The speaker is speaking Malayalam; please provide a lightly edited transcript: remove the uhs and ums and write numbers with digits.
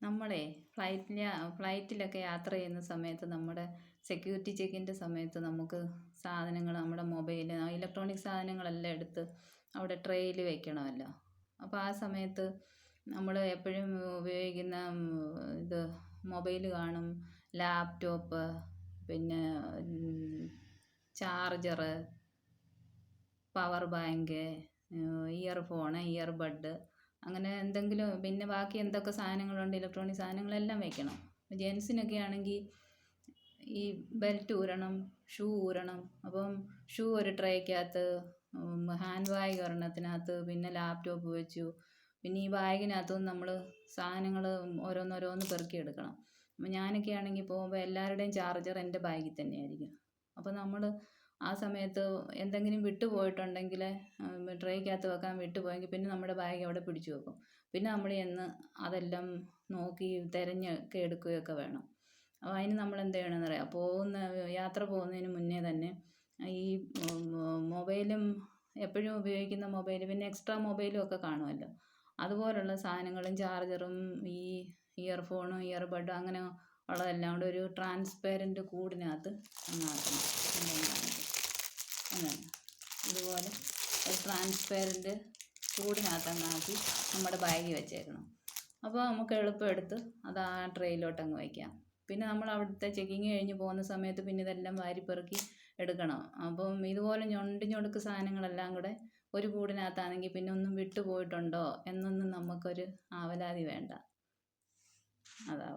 നമ്മളെ ഫ്ലൈറ്റിലൊക്കെ യാത്ര ചെയ്യുന്ന സമയത്ത് നമ്മുടെ സെക്യൂരിറ്റി ചെക്കിൻ്റെ സമയത്ത് നമുക്ക് സാധനങ്ങൾ നമ്മുടെ മൊബൈൽ ഇലക്ട്രോണിക് സാധനങ്ങളെല്ലാം എടുത്ത് അവിടെ ട്രേയിൽ വെക്കണമല്ലോ. അപ്പോൾ ആ സമയത്ത് നമ്മൾ എപ്പോഴും ഉപയോഗിക്കുന്ന ഇത് മൊബൈൽ കാണും, ലാപ്ടോപ്പ്, പിന്നെ charger, power bank, earphone, earbud, അങ്ങനെ എന്തെങ്കിലും, പിന്നെ ബാക്കി എന്തൊക്കെ സാധനങ്ങളുണ്ട് ഇലക്ട്രോണിക് സാധനങ്ങളെല്ലാം വെക്കണം. ജെൻസിനൊക്കെ ആണെങ്കിൽ ഈ ബെൽറ്റ് ഊരണം, ഷൂ ഊരണം. അപ്പം ഷൂ ഒരു ട്രേക്കകത്ത്, ഹാൻഡ് ബാഗ് ഒരെണ്ണത്തിനകത്ത്, പിന്നെ ലാപ്ടോപ്പ് വെച്ചു. പിന്നെ ഈ ബാഗിനകത്തും നമ്മൾ സാധനങ്ങൾ ഓരോന്നോരോന്ന് പെറുക്കിയെടുക്കണം. അപ്പം ഞാനൊക്കെ ആണെങ്കിൽ പോകുമ്പോൾ എല്ലാവരുടെയും ചാർജർ എൻ്റെ ബാഗിൽ തന്നെയായിരിക്കും. അപ്പോൾ നമ്മൾ ആ സമയത്ത് എന്തെങ്കിലും വിട്ടു പോയിട്ടുണ്ടെങ്കിൽ, ട്രേക്കകത്ത് വെക്കാൻ വിട്ടുപോയെങ്കിൽ പിന്നെ നമ്മുടെ ബാഗ് അവിടെ പിടിച്ചു വെക്കും. പിന്നെ നമ്മൾ ചെന്ന് അതെല്ലാം നോക്കി തിരഞ്ഞൊക്കെ എടുക്കുകയൊക്കെ വേണം. അപ്പോൾ അതിന് നമ്മൾ എന്ത് ചെയ്യണമെന്ന് അറിയാം, യാത്ര പോകുന്നതിന് മുന്നേ തന്നെ ഈ മൊബൈലും, എപ്പോഴും ഉപയോഗിക്കുന്ന മൊബൈൽ, പിന്നെ എക്സ്ട്രാ മൊബൈലും ഒക്കെ കാണുമല്ലോ, അതുപോലുള്ള സാധനങ്ങളും ചാർജറും ഈ ഇയർഫോണും ഇയർബഡും അങ്ങനെ ഉള്ളതെല്ലാം കൂടെ ഒരു ട്രാൻസ്പെറൻറ്റ് കൂടിനകത്ത് അങ്ങാക്കണം. അങ്ങനെ ഇതുപോലെ ഒരു ട്രാൻസ്പെറൻറ്റ് കൂടിനകത്ത് അങ്ങാക്കി നമ്മുടെ ബാഗിൽ വെച്ചേക്കണം. അപ്പോൾ നമുക്ക് എളുപ്പം എടുത്ത് അത് ആ ട്രേയിലോട്ടങ്ങ് വയ്ക്കാം. പിന്നെ നമ്മൾ അവിടുത്തെ ചെക്കിങ് കഴിഞ്ഞ് പോകുന്ന സമയത്ത് പിന്നെ ഇതെല്ലാം വാരിപ്പെറുക്കി എടുക്കണം. അപ്പം ഇതുപോലെ ഞൊടുക്ക് സാധനങ്ങളെല്ലാം കൂടെ ഒരു കൂടിനകത്താണെങ്കിൽ പിന്നെ ഒന്നും വിട്ടു പോയിട്ടുണ്ടോ എന്നൊന്നും നമുക്കൊരു ആവലാതി വേണ്ട. അതാ